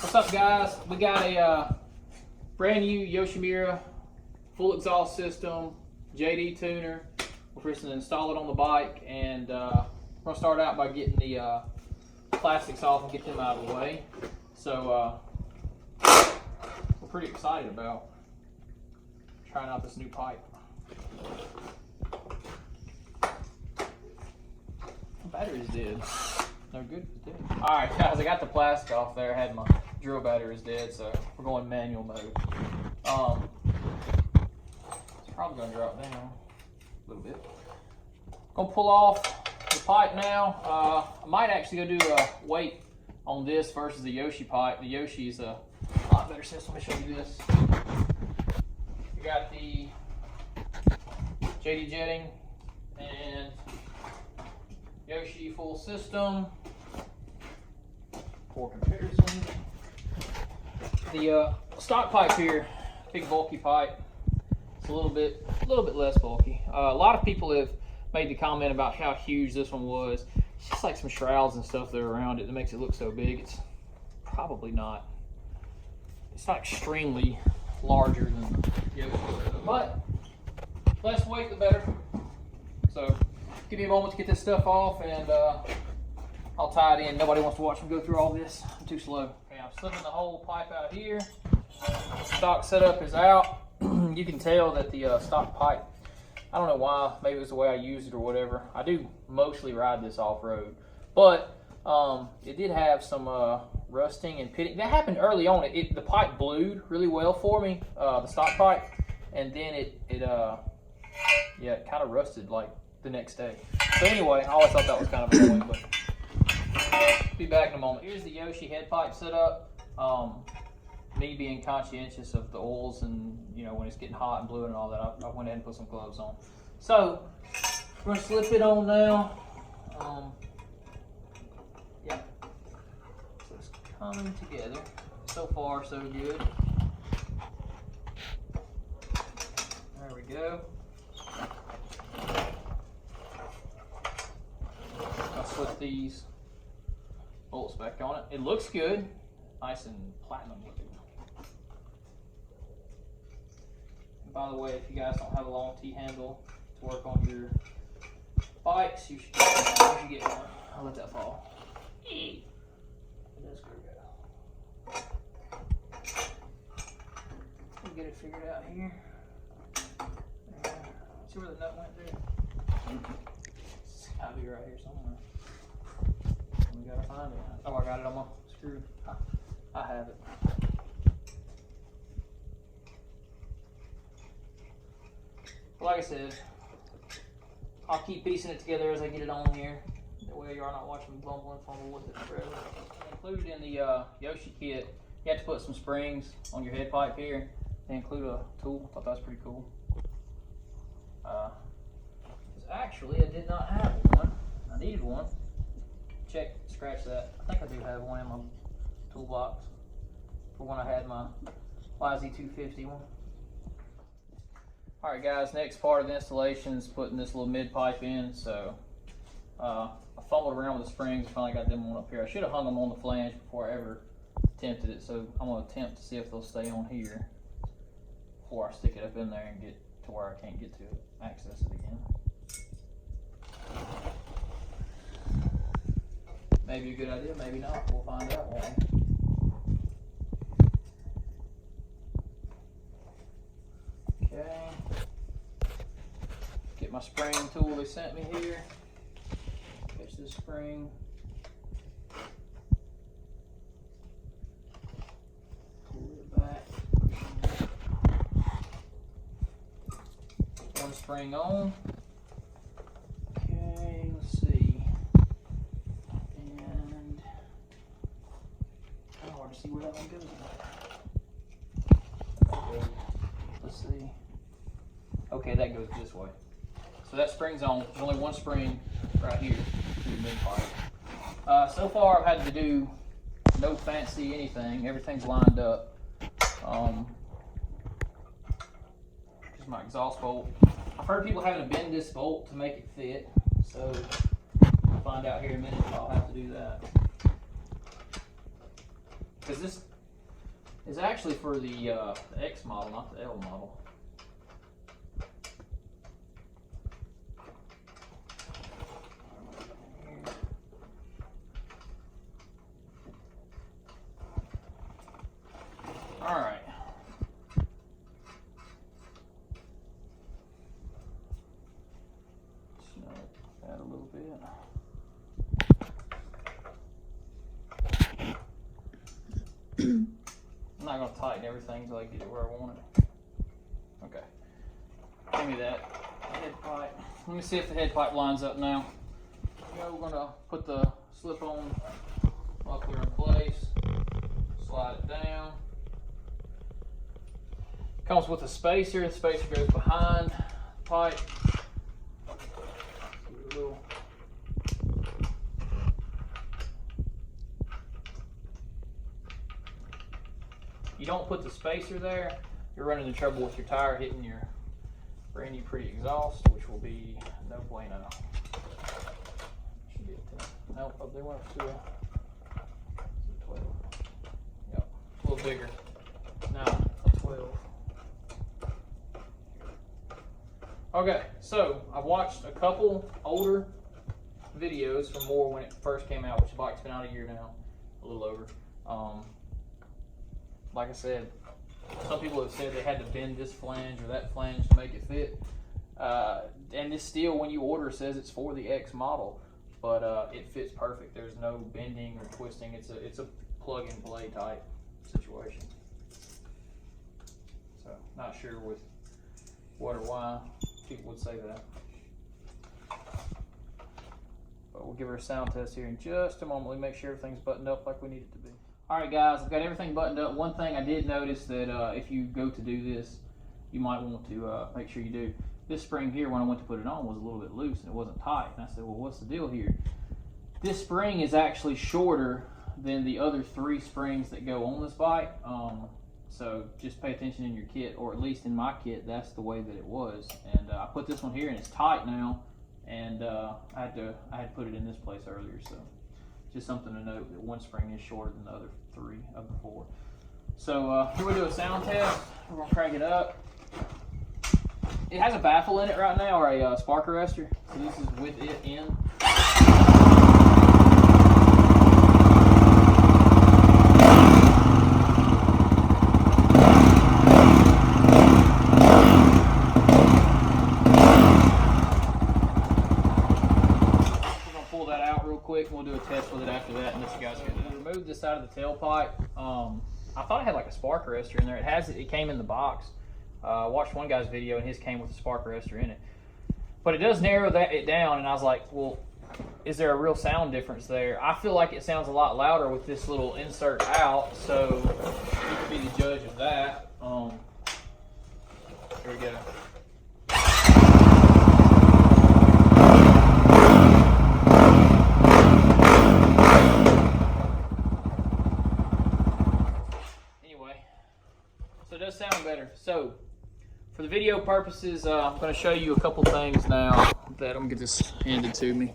What's up, guys? We got a brand new Yoshimura full exhaust system, JD tuner. We're just going to install it on the bike, and we're going to start out by getting the plastics off and get them out of the way. So we're pretty excited about trying out this new pipe. The battery's dead. No good. Alright guys, I got the plastic off there. I had my drill battery is dead, so we're going manual mode. It's probably going to drop down a little bit. Gonna pull off the pipe now. I might actually go do a weight on this versus the Yoshi pipe. The Yoshi is a lot better system. Let me show you this. We got the JD jetting and Yoshi full system. For comparison, the stock pipe here, big bulky pipe. It's a little bit less bulky. A lot of people have made the comment about how huge this one was. It's just like some shrouds and stuff that are around it that makes it look so big. It's probably not. It's not extremely larger than the Yoshi, but less weight the better. So give me a moment to get this stuff off, and I'll tie it in. Nobody wants to watch me go through all this. I'm too slow. Okay, I'm slipping the whole pipe out here. Stock setup is out. You can tell that the stock pipe, I don't know why, maybe it was the way I used it or whatever. I do mostly ride this off-road, but it did have some rusting and pitting. That happened early on. The pipe blued really well for me, the stock pipe, and then it kind of rusted like the next day. So anyway, I always thought that was kind of annoying, but be back in a moment. Here's the Yoshi head pipe setup. Me being conscientious of the oils and, you know, when it's getting hot and blue and all that, I went ahead and put some gloves on. So we're gonna slip it on now. Yeah, so it's coming together. So far, so good. There we go. I'll slip these bolts back on it. It looks good, nice and platinum looking. And by the way, if you guys don't have a long T-handle to work on your bikes, you should get one. I'll let that fall. That's good. We'll get it figured out here. See where the nut went there? It's gotta be right here somewhere. We gotta find it. Oh, I got it on my screw. I have it. Like I said, I'll keep piecing it together as I get it on here. That way you are not watching me bumble and fumble with it forever. Included in the Yoshi kit, you have to put some springs on your head pipe here. They include a tool. I thought that was pretty cool. Actually, I did not have one. I needed one. Scratch that. I think I do have one in my toolbox for when I had my YZ250 one. Alright guys, next part of the installation is putting this little mid pipe in. So I fumbled around with the springs and finally got them on up here. I should have hung them on the flange before I ever attempted it, so I'm going to attempt to see if they'll stay on here before I stick it up in there and get to where I can't get to it, access it again. Maybe a good idea, maybe not. We'll find out, won't we? Okay. Get my spring tool they sent me here. Catch this spring. Pull it back. One spring on. Okay, let's see. See where that one goes. Let's see. Okay, that goes this way. So that spring's on. There's only one spring right here to the mid pipe. So far, I've had to do no fancy anything. Everything's lined up. Just my exhaust bolt. I've heard people having to bend this bolt to make it fit. So we'll find out here in a minute if I'll have to do that. Because is actually for the X model, not the L model. All right. So add a little bit. I'm not going to tighten everything until I get it where I want it. Okay. Give me that head pipe. Let me see if the head pipe lines up now. We're going to put the slip-on buckler in place. Slide it down. Comes with a spacer. The spacer goes behind the pipe. You don't put the spacer there, you're running into trouble with your tire hitting your brand new pretty exhaust, which will be no bueno. Should get to, nope, up there went to a 12. Yep, a little bigger. Now a 12. Okay, so I've watched a couple older videos from more when it first came out, which the bike's been out a year now, a little over. Like I said, some people have said they had to bend this flange or that flange to make it fit. And this steel, when you order, says it's for the X model, but it fits perfect. There's no bending or twisting. It's a plug and play type situation. So not sure with what or why people would say that. But we'll give her a sound test here in just a moment. We'll make sure everything's buttoned up like we need it to be. Alright guys, I've got everything buttoned up. One thing I did notice that if you go to do this, you might want to make sure you do. This spring here, when I went to put it on, was a little bit loose and it wasn't tight. And I said, well, what's the deal here? This spring is actually shorter than the other 3 springs that go on this bike. So just pay attention in your kit, or at least in my kit, that's the way that it was. And I put this one here and it's tight now. And I had to put it in this place earlier, so just something to note that one spring is shorter than the other 3 of the 4. So here we do a sound test. We're gonna crank it up. It has a baffle in it right now, or a spark arrestor. So this is with it in. Quick, we'll do a test with it after that, and let you guys hear that. Remove this out of the tailpipe. I thought it had like a spark arrestor in there. It came in the box. I watched one guy's video and his came with a spark arrestor in it. But it does narrow it down, and I was like, well, is there a real sound difference there? I feel like it sounds a lot louder with this little insert out, so you can be the judge of that. Here we go. So it does sound better. So for the video purposes, I'm going to show you a couple things now that I'm going to get this handed to me.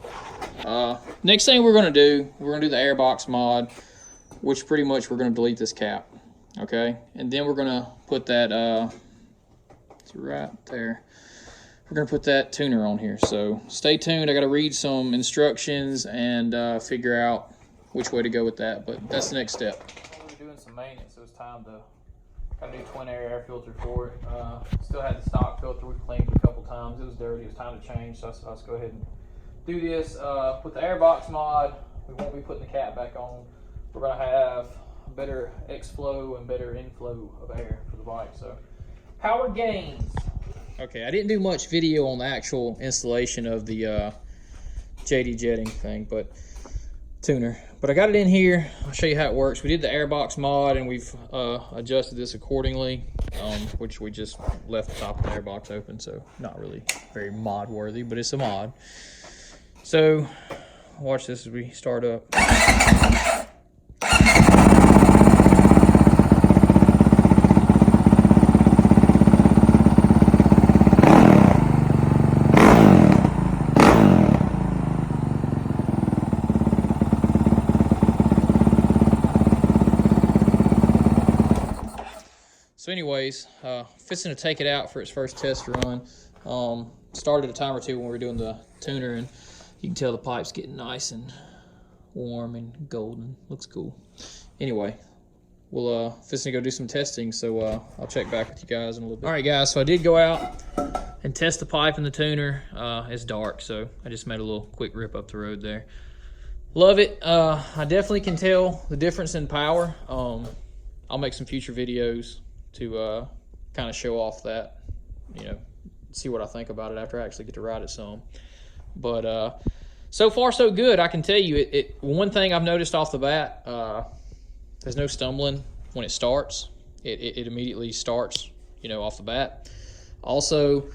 Next thing we're going to do the airbox mod, which pretty much we're going to delete this cap. Okay, and then we're going to put that it's right there. We're going to put that tuner on here. So stay tuned. I got to read some instructions and figure out which way to go with that, but that's the next step. We're doing some maintenance, so it's time to got a new twin air filter for it. Still had the stock filter. We cleaned it a couple times. It was dirty. It was time to change. So let's go ahead and do this. With the airbox mod, we won't be putting the cap back on. We're going to have better X-flow and better inflow of air for the bike. So power gains. Okay, I didn't do much video on the actual installation of the JD jetting thing, but tuner. But I got it in here. I'll show you how it works. We did the airbox mod, and we've adjusted this accordingly, which we just left the top of the airbox open, so not really very mod worthy, but it's a mod. So watch this as we start up. So anyways, fixing to take it out for its first test run. Started a time or two when we were doing the tuner, and you can tell the pipe's getting nice and warm and golden. Looks cool. Anyway, we'll fixing to go do some testing, so I'll check back with you guys in a little bit. All right, guys, so I did go out and test the pipe in the tuner. It's dark, so I just made a little quick rip up the road there. Love it. I definitely can tell the difference in power. I'll make some future videos to kind of show off that, you know, see what I think about it after I actually get to ride it some. But so far so good. I can tell you, one thing I've noticed off the bat, there's no stumbling when it starts. It immediately starts, you know, off the bat. Also,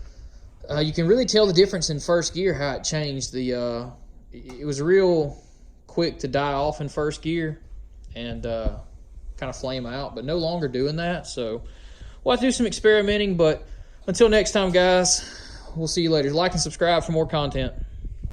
you can really tell the difference in first gear, how it changed. It was real quick to die off in first gear and kind of flame out, but no longer doing that. So we'll have to do some experimenting, but until next time, guys, we'll see you later. Like and subscribe for more content.